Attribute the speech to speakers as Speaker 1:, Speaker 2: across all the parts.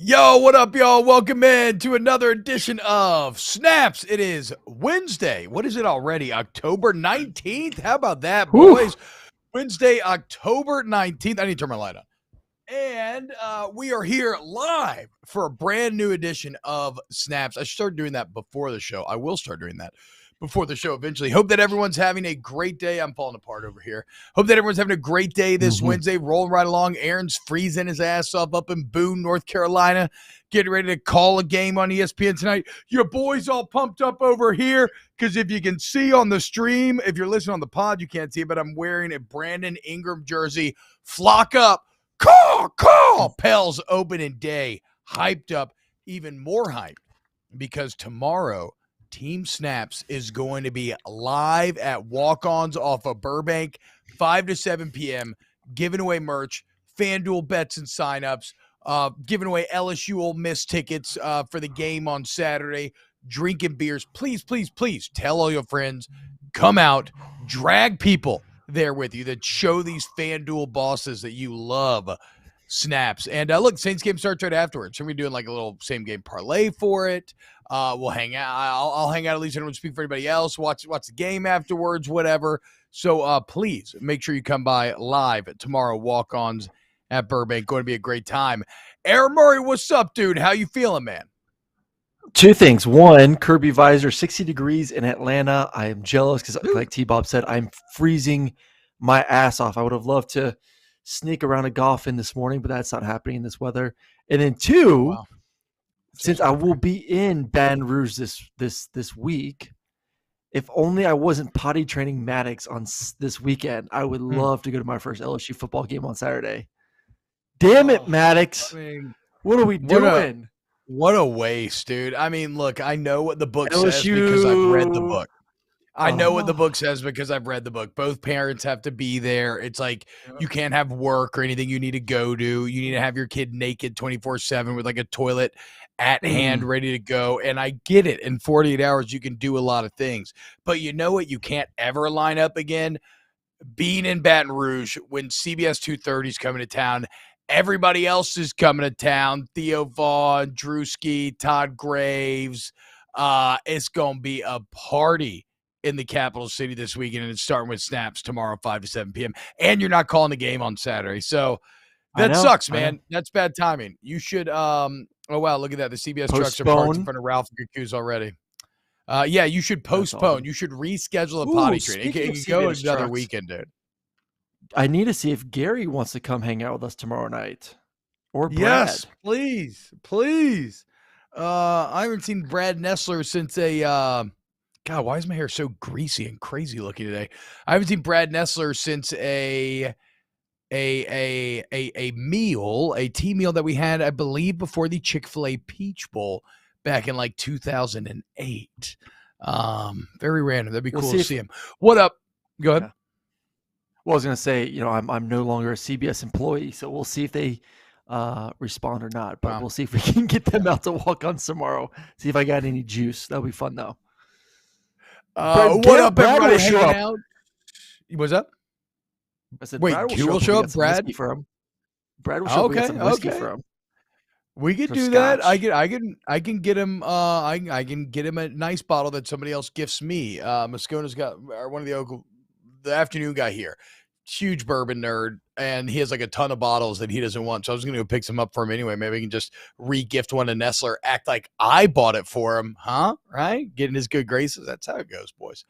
Speaker 1: Yo, what up, y'all? Welcome in to another edition of Snaps. It is Wednesday. What is it already? October 19th? How about that, boys? Wednesday, October 19th. I need to turn my light on. And we are here live for a brand new edition of Snaps. I should start doing that before the show. I will start doing that before the show eventually. Hope that everyone's having a great day. I'm falling apart over here. Hope that everyone's having a great day this Wednesday, rolling right along. Aaron's freezing his ass off up in Boone, North Carolina, getting ready to call a game on ESPN tonight. Your boys all pumped up over here because if you can see on the stream, if you're listening on the pod, you can't see it, but I'm wearing a Brandon Ingram jersey. Flock up. Call. Pels opening day. Hyped up, even more hyped because tomorrow Team Snaps is going to be live at Walk-Ons off of Burbank, 5 to 7 p.m., giving away merch, FanDuel bets and signups, giving away LSU Ole Miss tickets for the game on Saturday, drinking beers. Please, please, please tell all your friends, come out, drag people there with you that show these FanDuel bosses that you love Snaps. And look, Saints game starts right afterwards. So we're doing like a little same game parlay for it. We'll hang out. I'll hang out at least. I don't speak for anybody else. Watch the game afterwards, whatever. So please make sure you come by live tomorrow. Walk-Ons at Burbank. Going to be a great time. Aaron Murray, what's up, dude? How you feeling, man?
Speaker 2: Two things. One, Kirby Visor, 60 degrees in Atlanta. I am jealous because, like T-Bob said, I'm freezing my ass off. I would have loved to sneak around a golf in this morning, but that's not happening in this weather. And then two, since I will be in Baton Rouge this week, if only I wasn't potty training Maddox on this weekend, I would love to go to my first LSU football game on Saturday. Damn it, Maddox. What are we doing?
Speaker 1: What a waste, dude. I mean, look, I know what the book says because I've read the book. I know what the book says because I've read the book. Both parents have to be there. It's like you can't have work or anything you need to go to. You need to have your kid naked 24/7 with like a toilet at hand ready to go. And I get it. In 48 hours, you can do a lot of things. But you know what? You can't ever line up again. Being in Baton Rouge when CBS 230 is coming to town. Everybody else is coming to town. Theo Vaughn, Drewski, Todd Graves. It's going to be a party in the capital city this weekend, and it's starting with Snaps tomorrow, 5 to 7 p.m. And you're not calling the game on Saturday. So that sucks, man. That's bad timing. You should oh, wow, look at that. The CBS trucks are parked in front of Ralph Cucuz already. Yeah, you should postpone. You should reschedule a potty train. It can go another weekend, dude.
Speaker 2: I need to see if Gary wants to come hang out with us tomorrow night. Or Brad.
Speaker 1: Yes, please, please. I haven't seen Brad Nessler since God, why is my hair so greasy and crazy looking today? I haven't seen Brad Nessler since a meal, a tea meal that we had, I believe, before the Chick-fil-A Peach Bowl back in like 2008. Very random. That'd be cool to see him. What up? Go ahead.
Speaker 2: Yeah. Well, I was going to say, I'm no longer a CBS employee, so we'll see if they respond or not. But we'll see if we can get them out to walk on tomorrow. See if I got any juice. That'll be fun, though.
Speaker 1: What up, everybody? Hanging out. What's up?
Speaker 2: I said,
Speaker 1: wait,
Speaker 2: Brad
Speaker 1: will show up, Brad?
Speaker 2: Brad will show up. Some whiskey for him.
Speaker 1: We could do that. I can get him. I can get him a nice bottle that somebody else gifts me. Moscona's got one of the afternoon guy here, huge bourbon nerd, and he has like a ton of bottles that he doesn't want. So I was gonna go pick some up for him anyway. Maybe I can just re-gift one to Nessler. Act like I bought it for him, huh? Right? Getting his good graces. That's how it goes, boys.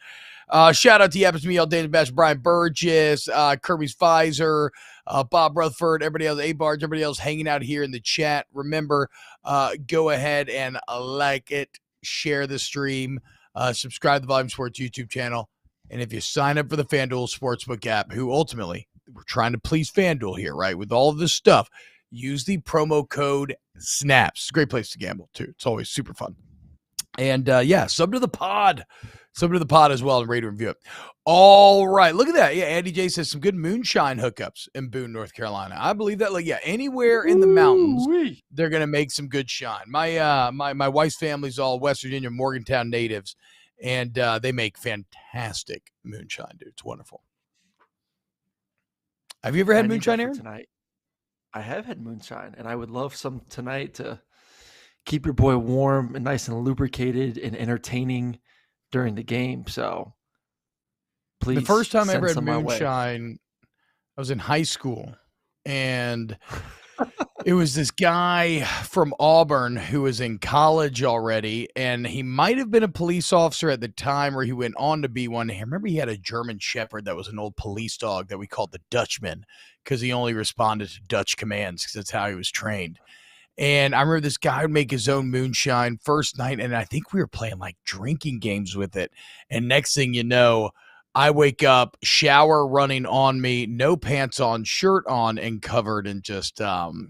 Speaker 1: Shout out to Yappers Me, Dana Bash, Brian Burgess, Kirby's Pfizer, Bob Rutherford, everybody else, A-Barge, everybody else hanging out here in the chat. Remember, go ahead and like it, share the stream, subscribe to the Volume Sports YouTube channel. And if you sign up for the FanDuel Sportsbook app, who ultimately, we're trying to please FanDuel here, right? With all of this stuff, use the promo code SNAPS. It's a great place to gamble, too. It's always super fun. And, sub to the pod. Sub to the pod as well and rate and review it. All right. Look at that. Yeah, Andy J says some good moonshine hookups in Boone, North Carolina. I believe that. Anywhere in the mountains, they're going to make some good shine. My wife's family's all West Virginia, Morgantown natives. And they make fantastic moonshine, dude. It's wonderful. Have you ever had moonshine, Aaron?
Speaker 2: Tonight. I have had moonshine, and I would love some tonight to keep your boy warm and nice and lubricated and entertaining during the game. So please.
Speaker 1: The first time I ever had moonshine, I was in high school, and it was this guy from Auburn who was in college already, and he might have been a police officer at the time, or he went on to be one. I remember he had a German Shepherd that was an old police dog that we called the Dutchman because he only responded to Dutch commands because that's how he was trained. And I remember this guy would make his own moonshine first night, and I think we were playing like drinking games with it. And next thing you know, I wake up, shower running on me, no pants on, shirt on, and covered in just, vomit.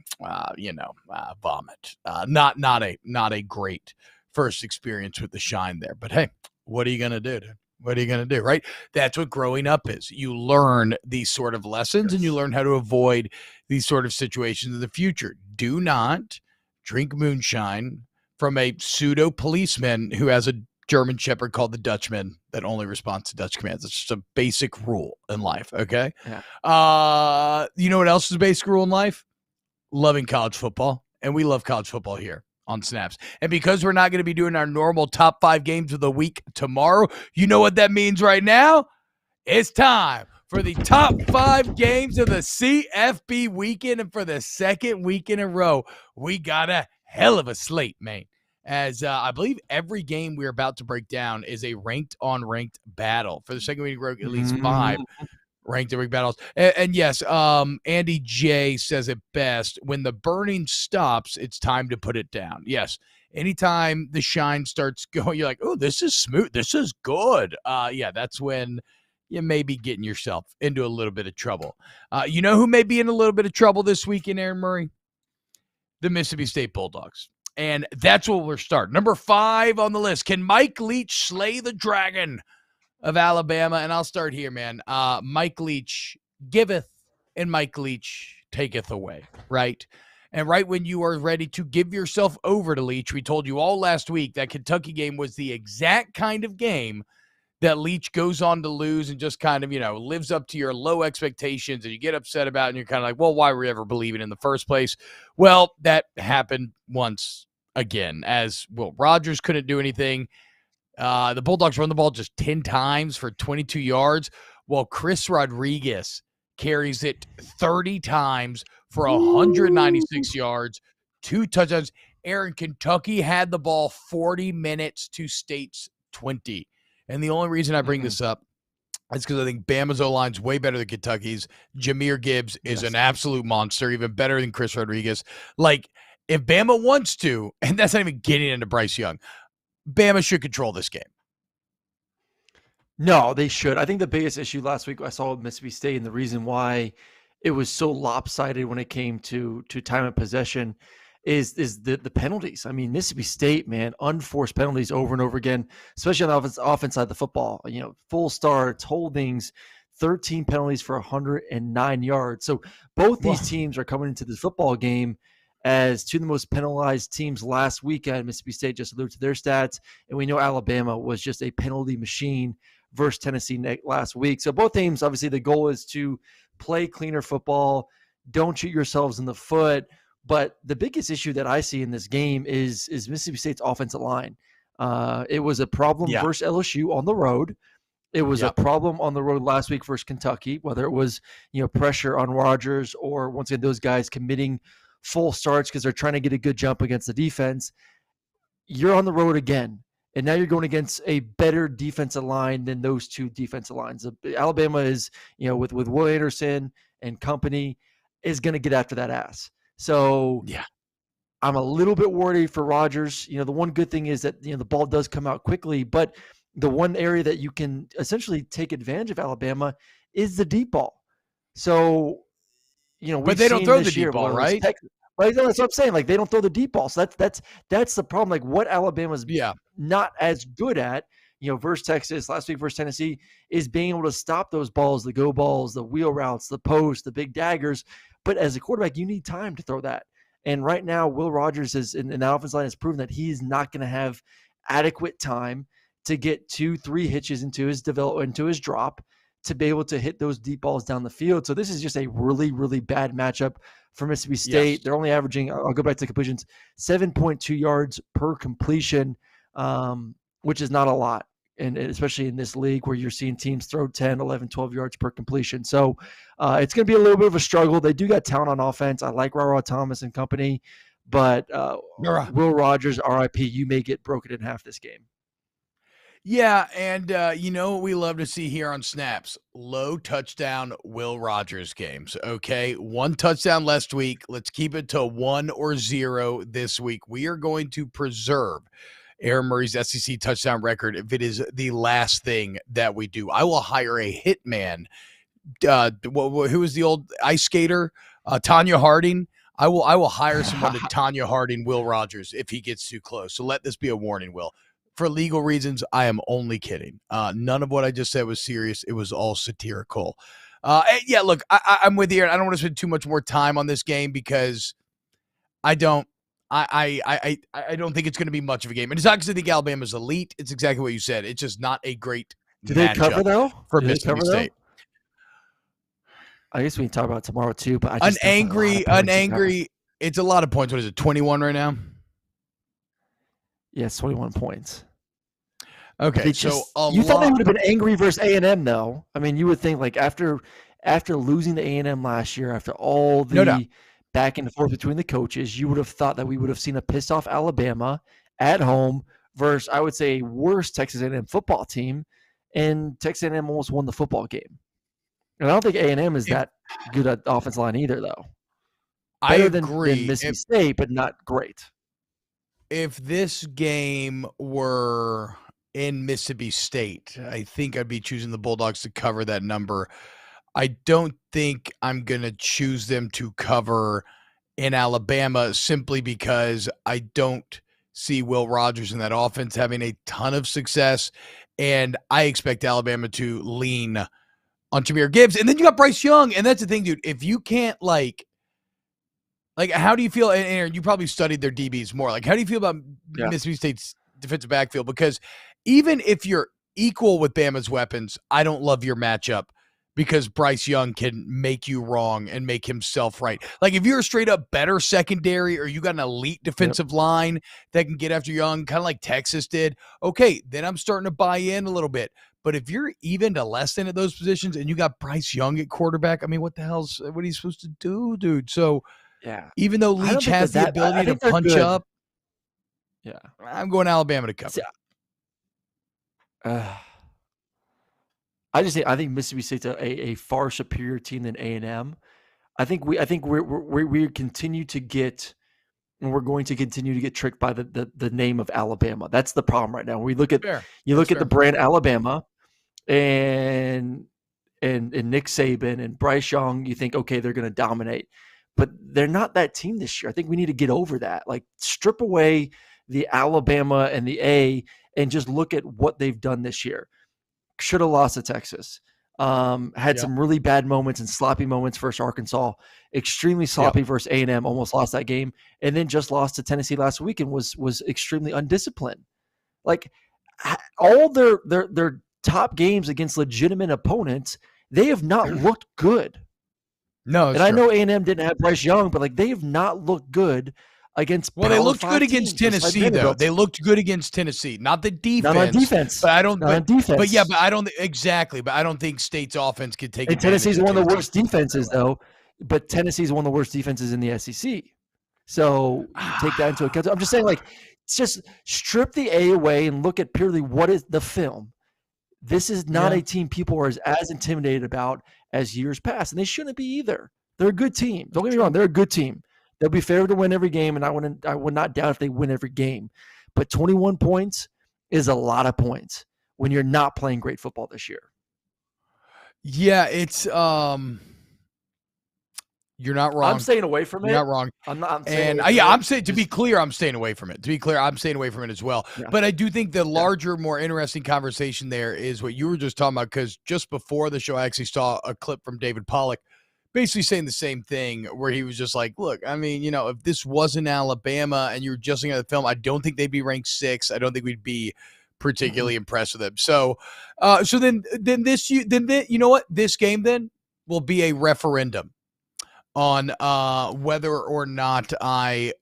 Speaker 1: Not a great first experience with the shine there. But hey, what are you gonna do, dude? What are you gonna do, right? That's what growing up is. You learn these sort of lessons, and you learn how to avoid these sort of situations in the future. Do not drink moonshine from a pseudo policeman who has a German Shepherd called the Dutchman that only responds to Dutch commands. It's just a basic rule in life, okay?
Speaker 2: Yeah.
Speaker 1: You know what else is a basic rule in life? Loving college football. And we love college football here on Snaps. And because we're not going to be doing our normal top 5 games of the week tomorrow, you know what that means right now? It's time for the top 5 games of the CFB weekend. And for the second week in a row, we got a hell of a slate, man. As I believe every game we're about to break down is a ranked-on-ranked battle. For the second week in a row, at least 5 ranked-on-ranked battles. And yes, Andy J says it best. When the burning stops, it's time to put it down. Yes, anytime the shine starts going, you're like, oh, this is smooth. This is good. That's when you may be getting yourself into a little bit of trouble. You know who may be in a little bit of trouble this weekend, Aaron Murray? The Mississippi State Bulldogs. And that's what we're starting. Number 5 on the list. Can Mike Leach slay the dragon of Alabama? And I'll start here, man. Mike Leach giveth and Mike Leach taketh away, right? And right when you are ready to give yourself over to Leach, we told you all last week that Kentucky game was the exact kind of game that Leach goes on to lose and just kind of, lives up to your low expectations and you get upset about it and you're kind of like, well, why were we ever believing in the first place? Well, that happened once again, as Will Rogers couldn't do anything. The Bulldogs run the ball just 10 times for 22 yards, while Chris Rodriguez carries it 30 times for 196 yards, 2 touchdowns. Aaron, Kentucky had the ball 40 minutes to State's 20. And the only reason I bring this up That's because I think Bama's O-line's way better than Kentucky's. Jahmyr Gibbs is an absolute monster, even better than Chris Rodriguez. Like, if Bama wants to, and that's not even getting into Bryce Young, Bama should control this game.
Speaker 2: No, they should. I think the biggest issue last week I saw with Mississippi State, and the reason why it was so lopsided when it came to time of possession is the penalties. I mean, Mississippi State, man, unforced penalties over and over again, especially on the offense side of the football. You know, full starts, holdings, 13 penalties for 109 yards. So both these teams are coming into this football game as two of the most penalized teams last weekend. Mississippi State just alluded to their stats, and we know Alabama was just a penalty machine versus Tennessee last week. So both teams, obviously, the goal is to play cleaner football, don't shoot yourselves in the foot. But the biggest issue that I see in this game is Mississippi State's offensive line. It was a problem versus LSU on the road. It was a problem on the road last week versus Kentucky, whether it was pressure on Rodgers or once again those guys committing full starts because they're trying to get a good jump against the defense. You're on the road again. And now you're going against a better defensive line than those two defensive lines. Alabama is, with Will Anderson and company, is going to get after that ass. So I'm a little bit worried for Rodgers. The one good thing is that the ball does come out quickly, but the one area that you can essentially take advantage of Alabama is the deep ball. So,
Speaker 1: but they don't throw the deep ball, right?
Speaker 2: Right, that's what I'm saying. Like, they don't throw the deep ball, so that's the problem. Like, what Alabama's not as good at, versus Texas last week versus Tennessee, is being able to stop those balls, the go balls, the wheel routes, the post, the big daggers. But as a quarterback, you need time to throw that. And right now, Will Rogers is in the offensive line has proven that he is not going to have adequate time to get 2-3 hitches into his development, into his drop, to be able to hit those deep balls down the field. So this is just a really, really bad matchup for Mississippi State. Yes. They're only averaging, I'll go back to completions, 7.2 yards per completion, which is not a lot. And especially in this league where you're seeing teams throw 10, 11, 12 yards per completion. So it's going to be a little bit of a struggle. They do got talent on offense. I like Rara Thomas and company, but Will Rogers, RIP, you may get broken in half this game.
Speaker 1: Yeah, and what we love to see here on Snaps? Low touchdown Will Rogers games, okay? 1 touchdown last week. Let's keep it to 1 or 0 this week. We are going to preserve Aaron Murray's SEC touchdown record if it is the last thing that we do. I will hire a hitman. Who was the old ice skater? Tanya Harding. I will hire someone to Tanya Harding Will Rogers if he gets too close. So let this be a warning, Will. For legal reasons, I am only kidding. None of what I just said was serious. It was all satirical. Look, I'm with you. I don't want to spend too much more time on this game because I don't think it's going to be much of a game. And it's not because I think Alabama's elite. It's exactly what you said. It's just not a great
Speaker 2: matchup. Do they cover, though?
Speaker 1: For Mississippi State.
Speaker 2: I guess we can talk about it tomorrow, too. But
Speaker 1: it's a lot of points. What is it, 21 right now?
Speaker 2: Yes, 21 points.
Speaker 1: Okay,
Speaker 2: so you thought they would have been angry versus A&M, though. I mean, you would think, like, after losing to A&M last year, after all the back and forth between the coaches, you would have thought that we would have seen a pissed-off Alabama at home versus, I would say, a worse Texas A&M football team, and Texas A&M almost won the football game. And I don't think A&M is that good at offensive line either, though. Better than Mississippi State, but not great.
Speaker 1: If this game were in Mississippi State, I think I'd be choosing the Bulldogs to cover that number. I don't think I'm going to choose them to cover in Alabama simply because I don't see Will Rogers in that offense having a ton of success, and I expect Alabama to lean on Jahmyr Gibbs. And then you got Bryce Young, and that's the thing, dude. If you can't, like, how do you feel? And Aaron, you probably studied their DBs more. Like, how do you feel about Mississippi State's defensive backfield? Because even if you're equal with Bama's weapons, I don't love your matchup because Bryce Young can make you wrong and make himself right. Like, if you're a straight up better secondary or you got an elite defensive line that can get after Young, kind of like Texas did, okay, then I'm starting to buy in a little bit. But if you're even to less than at those positions and you got Bryce Young at quarterback, I mean, what are you supposed to do, dude? So, even though Leach has the ability to punch up, I'm going Alabama to cover.
Speaker 2: I think Mississippi State's a far superior team than A&M. I think we continue to get, and we're going to continue to get tricked by the name of Alabama. That's the problem right now. We look at
Speaker 1: Fair.
Speaker 2: look at the brand Alabama and Nick Saban and Bryce Young. You think, okay, they're going to dominate, but they're not that team this year. I think we need to get over that. Like, strip away the Alabama and the A and just look at what they've done this year. Should have lost to Texas. Had some really bad moments and sloppy moments versus Arkansas. Extremely sloppy versus A&M. Almost lost that game, and then just lost to Tennessee last week and was extremely undisciplined. Like, all their top games against legitimate opponents, they have not looked good.
Speaker 1: No,
Speaker 2: and I know A&M didn't have Bryce Young, but like, they have not looked good against.
Speaker 1: Well, they looked good against Tennessee, though. They looked good against Tennessee. Not the defense.
Speaker 2: Not on defense.
Speaker 1: But I don't.
Speaker 2: Not on defense.
Speaker 1: But yeah, but I don't exactly. But I don't think State's offense could take.
Speaker 2: And Tennessee's one of the worst defenses, though. But Tennessee's one of the worst defenses in the SEC. So take that into account. I'm just saying, like, just strip the A away and look at purely what is the film. This is not a team people are as intimidated about as years past, and they shouldn't be either. They're a good team. Don't get me wrong; they're a good team. They'll be favored to win every game, and I would not doubt if they win every game. But 21 points is a lot of points when you're not playing great football this year.
Speaker 1: Yeah, it's you're not wrong.
Speaker 2: I'm staying away from it.
Speaker 1: You're not wrong. I'm saying, to be clear, I'm staying away from it. To be clear, I'm staying away from it as well. Yeah. But I do think the larger, more interesting conversation there is what you were just talking about, because just before the show, I actually saw a clip from David Pollack basically saying the same thing, where he was just like, look, I mean, you know, if this wasn't Alabama and you were just looking at the film, I don't think they'd be ranked 6. I don't think we'd be particularly impressed with them. So then you know what? This game then will be a referendum on whether or not I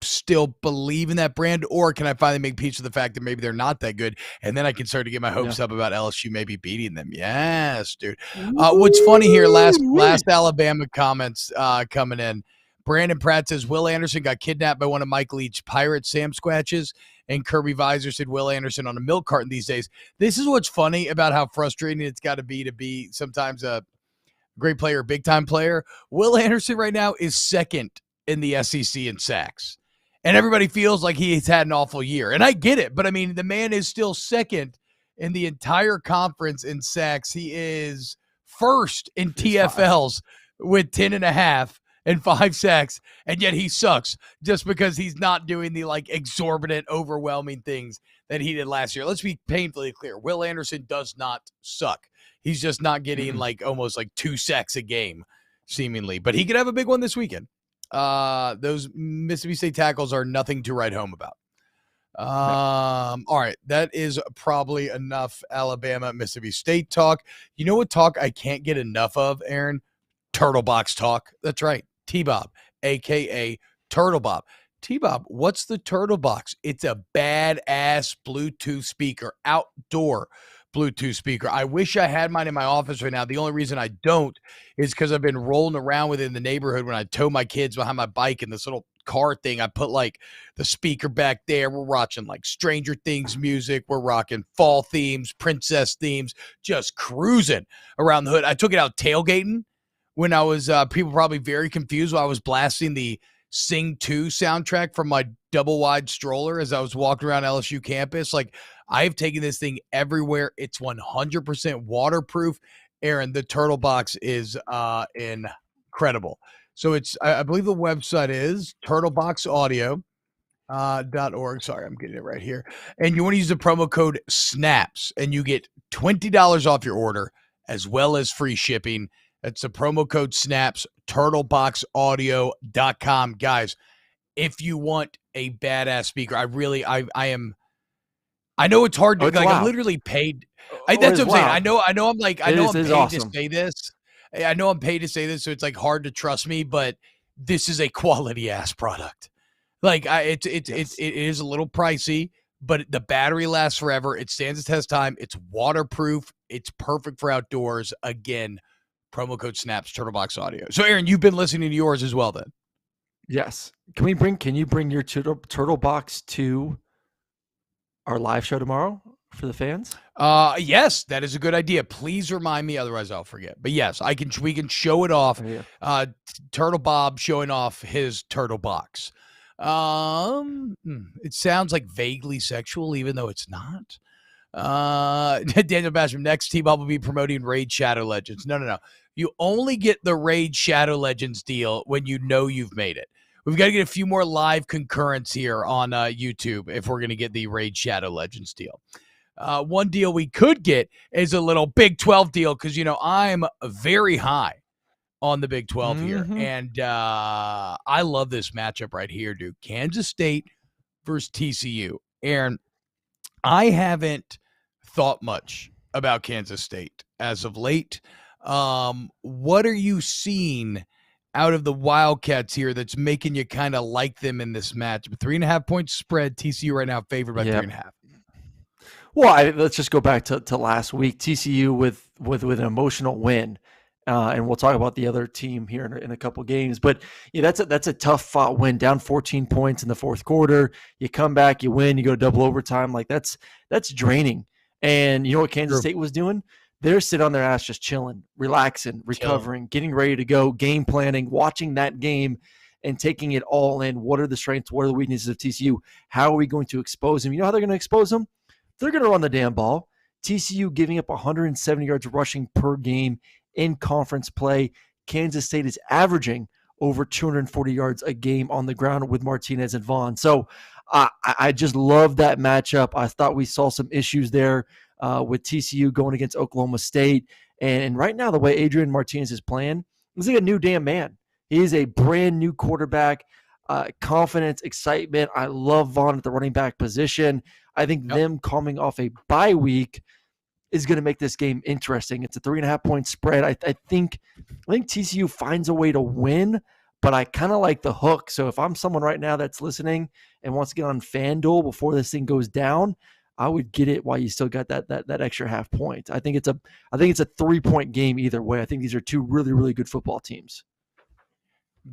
Speaker 1: still believe in that brand, or can I finally make peace with the fact that maybe they're not that good, and then I can start to get my hopes up about LSU maybe beating them. Yes, dude. What's funny here, last Alabama comments coming in. Brandon Pratt says Will Anderson got kidnapped by one of Mike Leach's pirate Sam Squatches, and Kirby Visor said Will Anderson on a milk carton these days. This is what's funny about how frustrating it's got to be sometimes a great player, big time player. Will Anderson right now is second in the SEC in sacks. And everybody feels like he's had an awful year. And I get it, but I mean, the man is still second in the entire conference in sacks. He is first in TFLs with 10.5 and 5 sacks. And yet he sucks just because he's not doing the like exorbitant, overwhelming things that he did last year. Let's be painfully clear. Will Anderson does not suck. He's just not getting like almost like 2 sacks a game, seemingly. But he could have a big one this weekend. Those Mississippi State tackles are nothing to write home about. All right. That is probably enough Alabama, Mississippi State talk. You know what talk I can't get enough of, Aaron? Turtle Box talk. That's right. T-Bob, a.k.a. Turtle Bob. T-Bob, what's the Turtle Box? It's a badass Bluetooth speaker, outdoor Bluetooth speaker. I wish I had mine in my office right now. The only reason I don't is because I've been rolling around within the neighborhood when I tow my kids behind my bike in this little car thing. I put like the speaker back there. We're watching like Stranger Things music. We're rocking fall themes, princess themes, just cruising around the hood. I took it out tailgating when I was, people probably very confused while I was blasting the Sing 2 soundtrack from my double wide stroller as I was walking around LSU campus. Like, I've taken this thing everywhere. It's 100% waterproof. Aaron, the Turtle Box is incredible. So it's, I believe the website is turtleboxaudio.org. Sorry, I'm getting it right here. And you want to use the promo code SNAPS, and you get $20 off your order as well as free shipping. That's the promo code SNAPS, turtleboxaudio.com. Guys, if you want a badass speaker, I know it's hard to, like, I'm literally paid. That's what I'm saying. I know I'm paid to say this. I know I'm paid to say this, so it's like hard to trust me, but this is a quality ass product. Like, it is a little pricey, but the battery lasts forever. It stands the test time. It's waterproof. It's perfect for outdoors. Again, promo code SNAPS, Turtlebox Audio. So, Aaron, you've been listening to yours as well then?
Speaker 2: Yes. Can you bring your Turtle Box to our live show tomorrow? for the fans?
Speaker 1: Yes, that is a good idea. Please remind me, otherwise I'll forget. But yes, we can show it off. Turtle Bob showing off his turtle box. It sounds like vaguely sexual, even though it's not. Daniel Basham, next T-Bob will be promoting Raid Shadow Legends. No. You only get the Raid Shadow Legends deal when you know you've made it. We've got to get a few more live concurrents here on YouTube if we're going to get the Raid Shadow Legends deal. One deal we could get is a little Big 12 deal because, I'm very high on the Big 12 here. And I love this matchup right here, dude. Kansas State versus TCU. Aaron, I haven't thought much about Kansas State as of late. What are you seeing out of the Wildcats here that's making you kind of like them in this match? 3.5 points spread. TCU right now favored by 3.5.
Speaker 2: Well, let's just go back to last week. TCU with an emotional win, and we'll talk about the other team here in a couple games. But that's a tough fought win, down 14 points in the fourth quarter. You come back, you win, you go to double overtime. Like that's draining. And you know what Kansas State was doing? They're sitting on their ass, just chilling, relaxing, recovering, getting ready to go, game planning, watching that game, and taking it all in. What are the strengths? What are the weaknesses of TCU? How are we going to expose them? You know how they're going to expose them? They're going to run the damn ball. TCU giving up 170 yards rushing per game in conference play. Kansas State is averaging over 240 yards a game on the ground with Martinez and Vaughn. So I just love that matchup. I thought we saw some issues there with TCU going against Oklahoma State. And right now, the way Adrian Martinez is playing, he's like a new damn man. He is a brand new quarterback. Confidence, excitement. I love Vaughn at the running back position. I think them coming off a bye week is going to make this game interesting. It's a 3.5 point spread. I think TCU finds a way to win, but I kind of like the hook. So if I'm someone right now that's listening and wants to get on FanDuel before this thing goes down, I would get it while you still got that extra half point. I think it's a 3-point game either way. I think these are two really, really good football teams.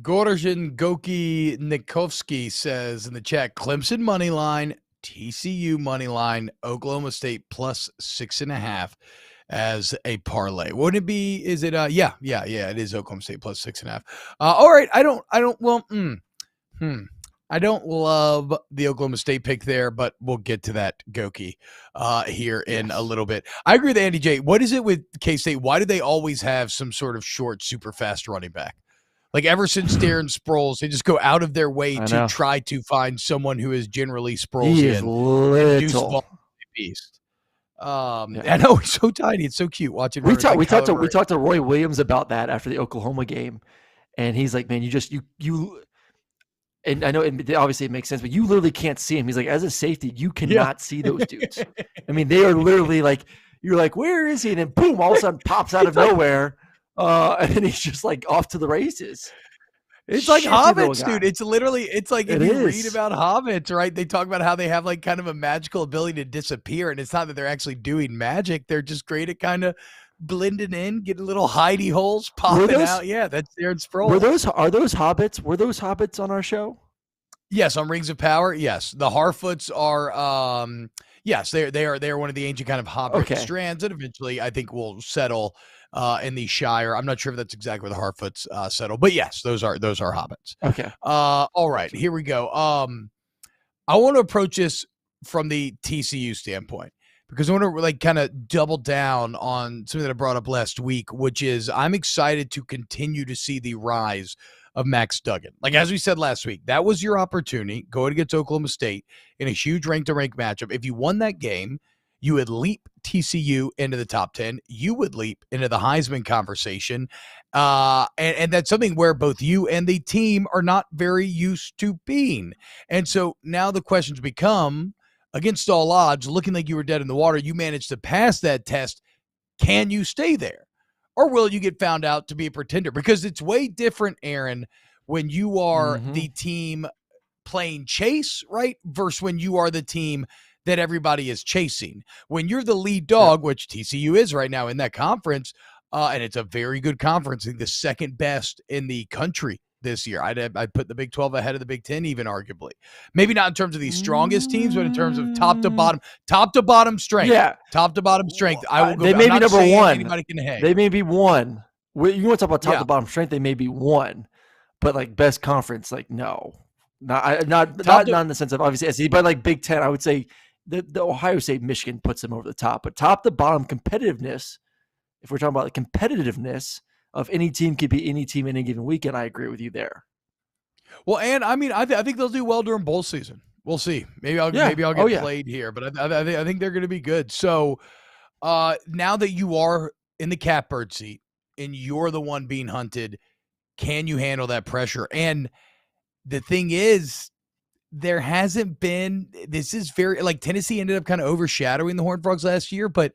Speaker 1: Gorozhin Goki Nikovsky says in the chat, Clemson money line, TCU money line, Oklahoma State plus 6.5 as a parlay. Wouldn't it be? Is it? Yeah. It is Oklahoma State plus 6.5. All right. I don't love the Oklahoma State pick there, but we'll get to that, Goki, here in a little bit. I agree with Andy J. What is it with K-State? Why do they always have some sort of short, super fast running back? Like ever since Darren Sproles, they just go out of their way to try to find someone who is generally Sproles.
Speaker 2: He is little.
Speaker 1: Beast. I know he's so tiny. It's so cute watching.
Speaker 2: We talked to Roy Williams about that after the Oklahoma game, and he's like, "Man, you." And I know, obviously it makes sense, but you literally can't see him. He's like, as a safety, you cannot see those dudes. I mean, they are literally like, you're like, where is he? And then boom, all of a sudden pops out of nowhere. And then he's just like off to the races.
Speaker 1: It's like hobbits, dude. It's like if you read about hobbits, right? They talk about how they have like kind of a magical ability to disappear. And it's not that they're actually doing magic. They're just great at kind of blending in, getting little hidey holes popping out. Yeah, that's Darren Sproles.
Speaker 2: Were those hobbits on our show?
Speaker 1: Yes, on Rings of Power. Yes, the Harfoots are. Yes, they are one of the ancient kind of hobbit strands that eventually I think will settle in the Shire. I'm not sure if that's exactly where the Harfoots settle, but yes, those are hobbits.
Speaker 2: Okay.
Speaker 1: All right, here we go. I want to approach this from the TCU standpoint, because I want to like kind of double down on something that I brought up last week, which is I'm excited to continue to see the rise of Max Duggan. Like, as we said last week, that was your opportunity going against Oklahoma State in a huge rank-to-rank matchup. If you won that game, you would leap TCU into the top 10. You would leap into the Heisman conversation. And that's something where both you and the team are not very used to being. And so now the questions become, against all odds, looking like you were dead in the water, you managed to pass that test. Can you stay there? Or will you get found out to be a pretender? Because it's way different, Aaron, when you are the team playing chase, right? Versus when you are the team that everybody is chasing. When you're the lead dog, which TCU is right now in that conference, and it's a very good conference, I think the second best in the country this year. I'd put the Big 12 ahead of the Big 10, even arguably. Maybe not in terms of the strongest teams, but in terms of top to bottom strength.
Speaker 2: Yeah,
Speaker 1: top to bottom strength. I will go.
Speaker 2: They may be number one.
Speaker 1: Anybody can hang.
Speaker 2: They may be one. You want to talk about top to bottom strength? They may be one, but like best conference, like no, not in the sense of obviously SEC, but like Big 10. I would say the Ohio State, Michigan puts them over the top, but top to bottom competitiveness. If we're talking about the competitiveness of any team, could be any team any given weekend. I agree with you there.
Speaker 1: Well, and I mean, I think they'll do well during bowl season. We'll see. Maybe I'll get played here, but I think they're going to be good. So now that you are in the catbird seat and you're the one being hunted, can you handle that pressure? And the thing is, there hasn't been. This is very like Tennessee ended up kind of overshadowing the Horned Frogs last year, but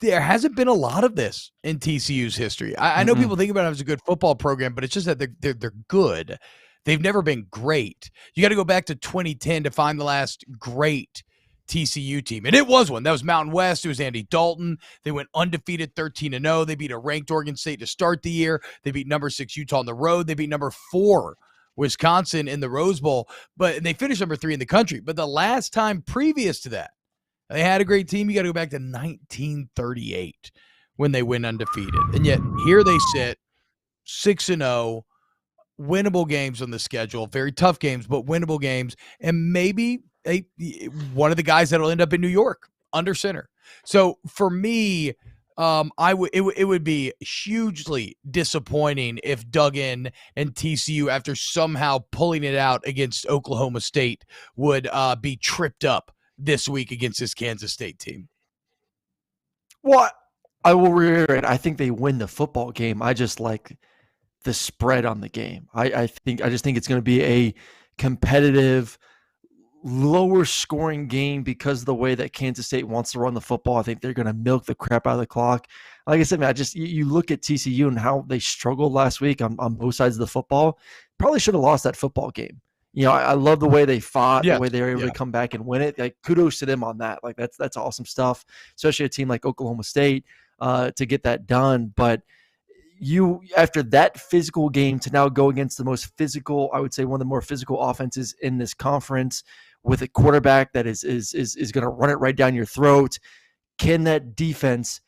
Speaker 1: there hasn't been a lot of this in TCU's history. I know people think about it as a good football program, but it's just that they're good. They've never been great. You got to go back to 2010 to find the last great TCU team. And it was one. That was Mountain West. It was Andy Dalton. They went undefeated 13-0. They beat a ranked Oregon State to start the year. They beat number 6 Utah on the road. They beat number 4 Wisconsin in the Rose Bowl. But they finished number 3 in the country. But the last time previous to that, they had a great team. You got to go back to 1938 when they went undefeated. And yet here they sit 6-0, winnable games on the schedule, very tough games, but winnable games. And maybe one of the guys that'll end up in New York under center. So for me, it would be hugely disappointing if Duggan and TCU, after somehow pulling it out against Oklahoma State, would be tripped up this week against this Kansas State team.
Speaker 2: Well, I will reiterate, I think they win the football game. I just like the spread on the game. I just think it's going to be a competitive, lower scoring game because of the way that Kansas State wants to run the football. I think they're going to milk the crap out of the clock. Like I said, man, you look at TCU and how they struggled last week on both sides of the football. Probably should have lost that football game. You know, I love the way they fought, the way they were able to come back and win it. Like, kudos to them on that. Like, that's awesome stuff, especially a team like Oklahoma State to get that done. But you, after that physical game, to now go against the most physical, I would say one of the more physical offenses in this conference with a quarterback that is going to run it right down your throat. Can that defense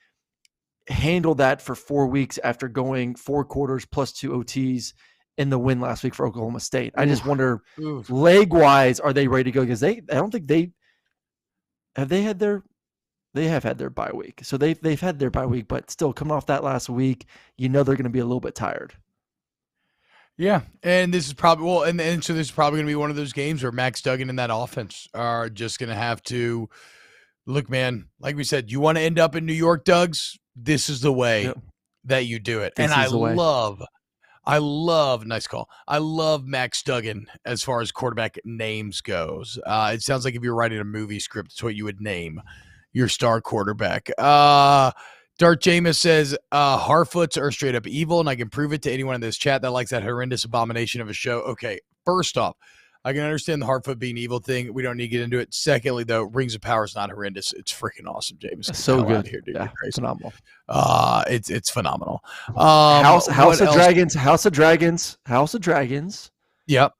Speaker 2: handle that for 4 weeks after going 4 quarters plus 2 OTs in the win last week for Oklahoma State? I just wonder, leg-wise, are they ready to go? Because I don't think they have had their bye week. So they've had their bye week, but still coming off that last week, you know they're going to be a little bit tired.
Speaker 1: Yeah, and this is probably so this is probably going to be one of those games where Max Duggan and that offense are just going to have to look, man. Like we said, you want to end up in New York, Dugs? This is the way that you do it. And I love, nice call. I love Max Duggan as far as quarterback names goes. It sounds like if you're writing a movie script, it's what you would name your star quarterback. Dark Jameis says, Harfoots are straight up evil, and I can prove it to anyone in this chat that likes that horrendous abomination of a show. Okay, first off, I can understand the Harfoot being evil thing. We don't need to get into it. Secondly, though, Rings of Power is not horrendous. It's freaking awesome, James.
Speaker 2: It's so good.
Speaker 1: Here, dude.
Speaker 2: Yeah, it's phenomenal.
Speaker 1: It's phenomenal.
Speaker 2: House of Dragons.
Speaker 1: Yep.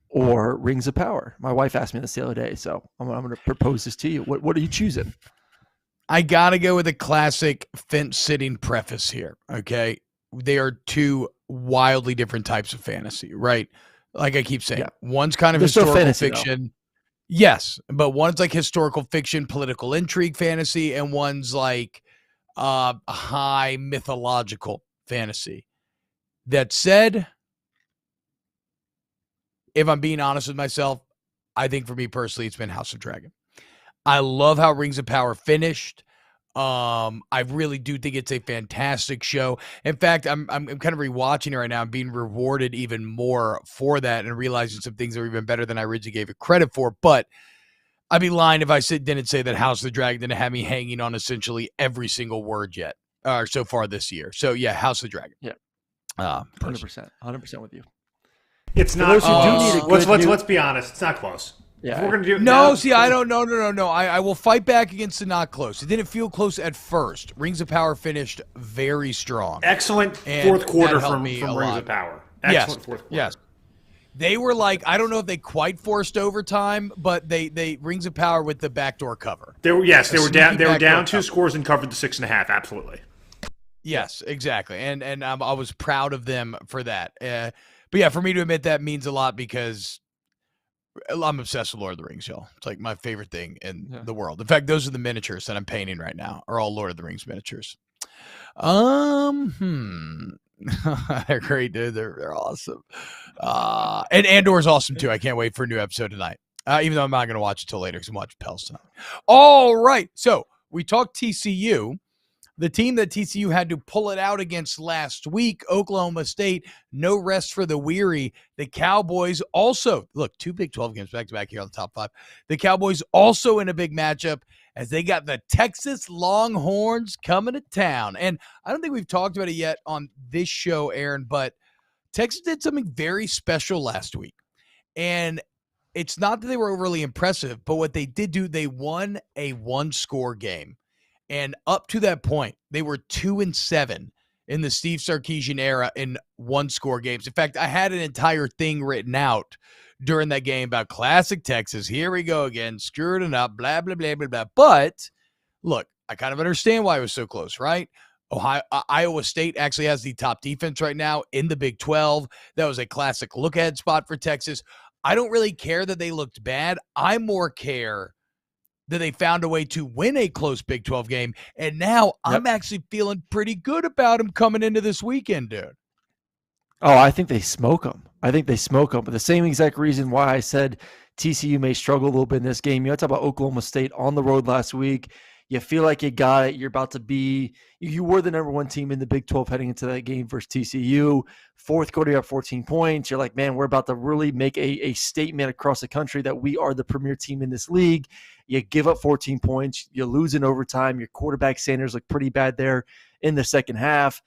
Speaker 2: Or Rings of Power. My wife asked me this the other day, so I'm going to propose this to you. What are you choosing?
Speaker 1: I got to go with a classic fence-sitting preface here, okay? They are two wildly different types of fantasy, right? Like I keep saying, one's kind of historical fantasy, fiction. Though. Yes, but one's like historical fiction, political intrigue fantasy, and one's like high mythological fantasy. That said, if I'm being honest with myself, I think for me personally, it's been House of Dragon. I love how Rings of Power finished. I really do think it's a fantastic show. In fact, I'm kind of rewatching it right now. I'm being rewarded even more for that and realizing some things are even better than I originally gave it credit for. But I'd be lying if I didn't say that House of the Dragon didn't have me hanging on essentially every single word yet, so far this year. So yeah, House of the Dragon.
Speaker 2: Yeah, 100% with you.
Speaker 3: It's not. Let's be honest. It's not close.
Speaker 2: Yeah.
Speaker 3: If we're gonna do
Speaker 1: I don't know. No. I will fight back against the not close. It didn't feel close at first. Rings of Power finished very strong.
Speaker 3: Excellent fourth quarter from Rings of Power. Excellent fourth quarter.
Speaker 1: Yes. They were like, I don't know if they quite forced overtime, but they rings of power with the backdoor cover.
Speaker 3: They were down 2 scores and covered the 6.5. Absolutely.
Speaker 1: Yes, exactly. And I was proud of them for that. But yeah, for me to admit that means a lot because I'm obsessed with Lord of the Rings, y'all. It's like my favorite thing in the world. In fact, those are the miniatures that I'm painting right now, are all Lord of the Rings miniatures. They're great, dude. They're awesome. And Andor's awesome too. I can't wait for a new episode tonight. Even though I'm not going to watch it till later because I'm watching Pels tonight. All right. So we talked TCU. The team that TCU had to pull it out against last week, Oklahoma State, no rest for the weary. The Cowboys also, look, 2 Big 12 games back-to-back here on the top 5. The Cowboys also in a big matchup as they got the Texas Longhorns coming to town. And I don't think we've talked about it yet on this show, Aaron, but Texas did something very special last week. And it's not that they were overly impressive, but what they did do, they won a 1-score game. And up to that point, they were 2-7 in the Steve Sarkisian era in 1-score games. In fact, I had an entire thing written out during that game about classic Texas. Here we go again, screwing it up, blah, blah, blah, blah, blah. But look, I kind of understand why it was so close, right? Iowa State actually has the top defense right now in the Big 12. That was a classic look-ahead spot for Texas. I don't really care that they looked bad. I more care that they found a way to win a close Big 12 game. And now I'm actually feeling pretty good about them coming into this weekend, dude.
Speaker 2: Oh, I think they smoke them. But the same exact reason why I said TCU may struggle a little bit in this game. You talk about Oklahoma State on the road last week. You feel like you got it. You're about to be – you were the number 1 team in the Big 12 heading into that game versus TCU. Fourth quarter, you have 14 points. You're like, man, we're about to really make a statement across the country that we are the premier team in this league. You give up 14 points. You lose in overtime. Your quarterback, Sanders, looked pretty bad there in the second half.